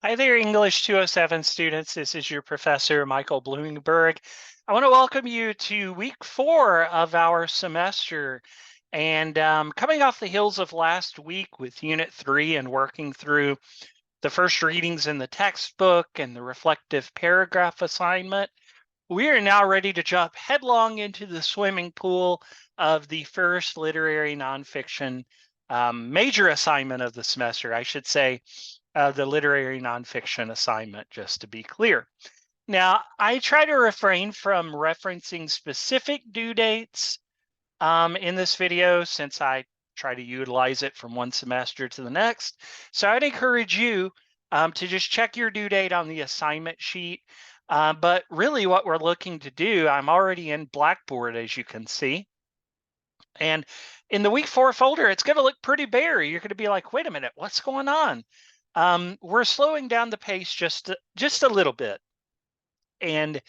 Hi there, English 207 students. This is your professor, Michael Bloomberg. I want to welcome you to week 4 of our semester. And coming off the heels of last week with Unit 3 and working through the first readings in the textbook and the reflective paragraph assignment, we are now ready to jump headlong into the swimming pool of the first literary nonfiction major assignment of the semester, I should say, the literary nonfiction assignment, just to be clear. Now, I try to refrain from referencing specific due dates in this video since I try to utilize it from one semester to the next. So I'd encourage you to just check your due date on the assignment sheet. But really what we're looking to do, I'm already in Blackboard, as you can see. And in the week 4 folder, it's going to look pretty bare. You're going to be like, wait a minute, what's going on? We're slowing down the pace just a little bit. And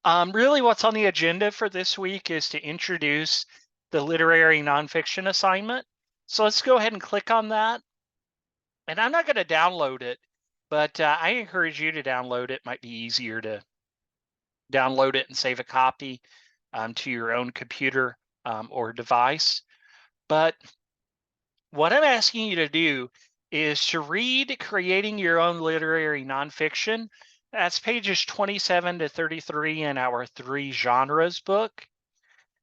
really what's on the agenda for this week is to introduce the literary nonfiction assignment. So let's go ahead and click on that. And I'm not going to download it, but I encourage you to download it. Might be easier to download it and save a copy to your own computer or device. But what I'm asking you to do is to read Creating Your Own Literary Nonfiction. That's pages 27 to 33 in our 3 genres book.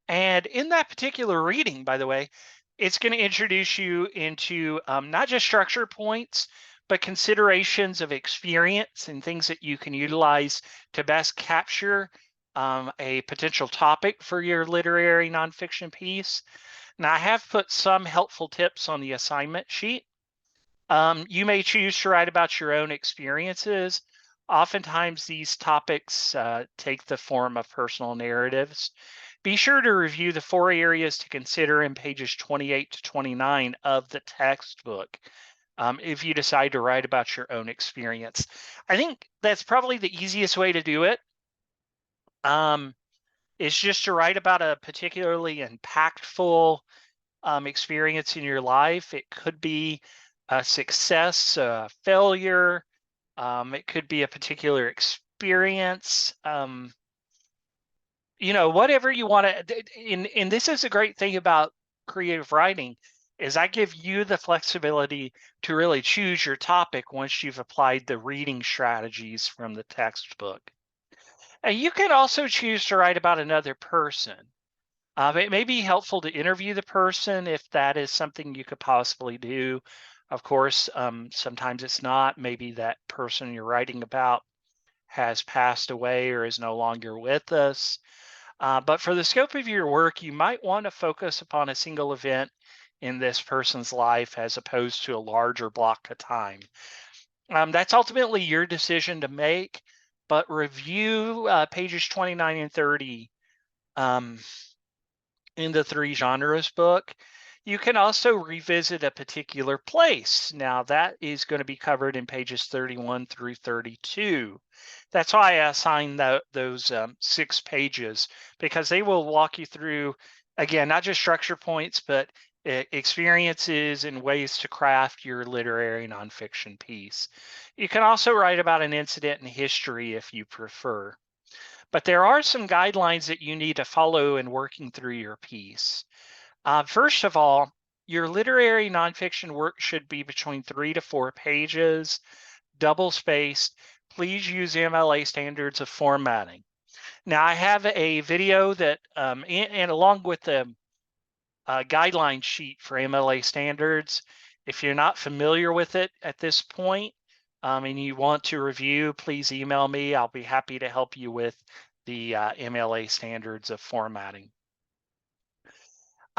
And in that particular reading, by the way, it's going to introduce you into not just structure points, but considerations of experience and things that you can utilize to best capture a potential topic for your literary nonfiction piece. Now, I have put some helpful tips on the assignment sheet. You may choose to write about your own experiences. Oftentimes, these topics take the form of personal narratives. Be sure to review the 4 areas to consider in pages 28 to 29 of the textbook if you decide to write about your own experience. I think that's probably the easiest way to do it. Is just to write about a particularly impactful experience in your life. It could be a success, a failure. It could be a particular experience. Whatever you want to. And this is a great thing about creative writing is I give you the flexibility to really choose your topic once you've applied the reading strategies from the textbook. And you can also choose to write about another person. It may be helpful to interview the person if that is something you could possibly do. Of course, sometimes it's not. Maybe that person you're writing about has passed away or is no longer with us. But for the scope of your work, you might want to focus upon a single event in this person's life as opposed to a larger block of time. That's ultimately your decision to make, but review pages 29 and 30 um, in the 3 genres book. You can also revisit a particular place. Now, that is going to be covered in pages 31 through 32. That's why I assigned those 6 pages, because they will walk you through, again, not just structure points, but experiences and ways to craft your literary nonfiction piece. You can also write about an incident in history if you prefer. But there are some guidelines that you need to follow in working through your piece. First of all, your literary nonfiction work should be between 3 to 4 pages, double spaced. Please use MLA standards of formatting. Now, I have a video that, and along with the guideline sheet for MLA standards, if you're not familiar with it at this point and you want to review, please email me. I'll be happy to help you with the MLA standards of formatting.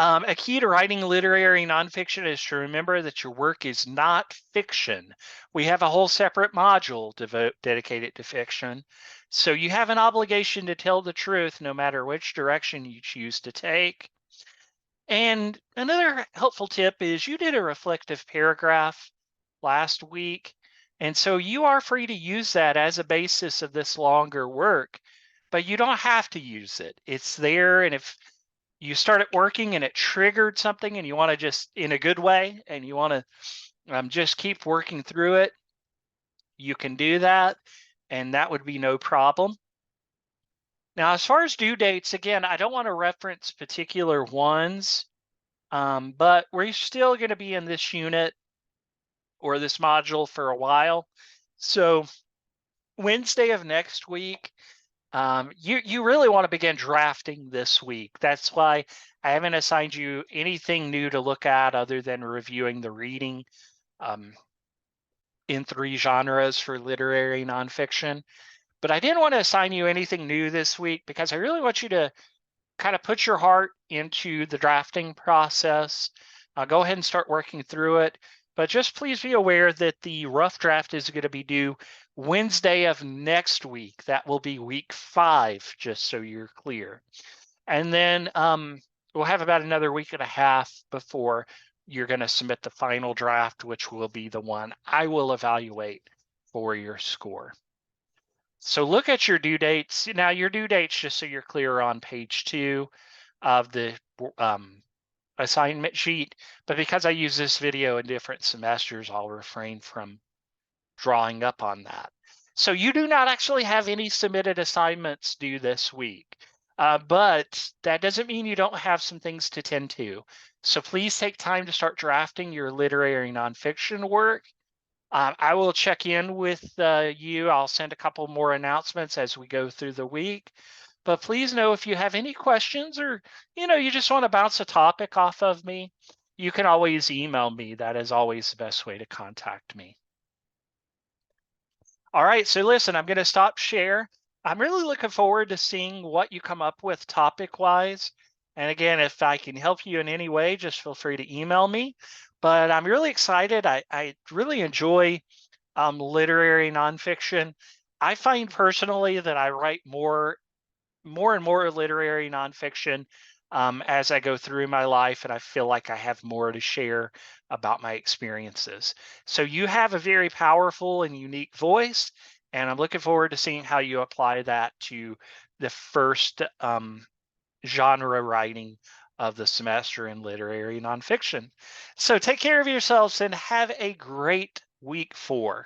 A key to writing literary nonfiction is to remember that your work is not fiction. We have a whole separate module dedicated to fiction. So you have an obligation to tell the truth no matter which direction you choose to take. And another helpful tip is you did a reflective paragraph last week. And so you are free to use that as a basis of this longer work, but you don't have to use it. It's there. And if you start it working and it triggered something and you want to just in a good way and you want to just keep working through it, you can do that, and that would be no problem. Now, as far as due dates, again, I don't want to reference particular ones, but we're still going to be in this unit or this module for a while. So Wednesday of next week, you really want to begin drafting this week. That's why I haven't assigned you anything new to look at other than reviewing the reading in 3 genres for literary nonfiction. But I didn't want to assign you anything new this week because I really want you to kind of put your heart into the drafting process. Go ahead and start working through it. But just please be aware that the rough draft is going to be due Wednesday of next week. That will be week 5, just so you're clear. And then we'll have about another week and a half before you're going to submit the final draft, which will be the one I will evaluate for your score. So look at your due dates. Now your due dates, just so you're clear, on page 2 of the assignment sheet. But because I use this video in different semesters, I'll refrain from drawing up on that. So you do not actually have any submitted assignments due this week. But that doesn't mean you don't have some things to tend to. So please take time to start drafting your literary nonfiction work. I will check in with you. I'll send a couple more announcements as we go through the week. But please know if you have any questions or, you just want to bounce a topic off of me, you can always email me. That is always the best way to contact me. All right, so listen, I'm going to stop share. I'm really looking forward to seeing what you come up with topic-wise. And again, if I can help you in any way, just feel free to email me. But I'm really excited. I really enjoy literary nonfiction. I find personally that I write more and more literary nonfiction as I go through my life, and I feel like I have more to share about my experiences. So you have a very powerful and unique voice, and I'm looking forward to seeing how you apply that to the first genre writing of the semester in literary nonfiction. So take care of yourselves and have a great week 4.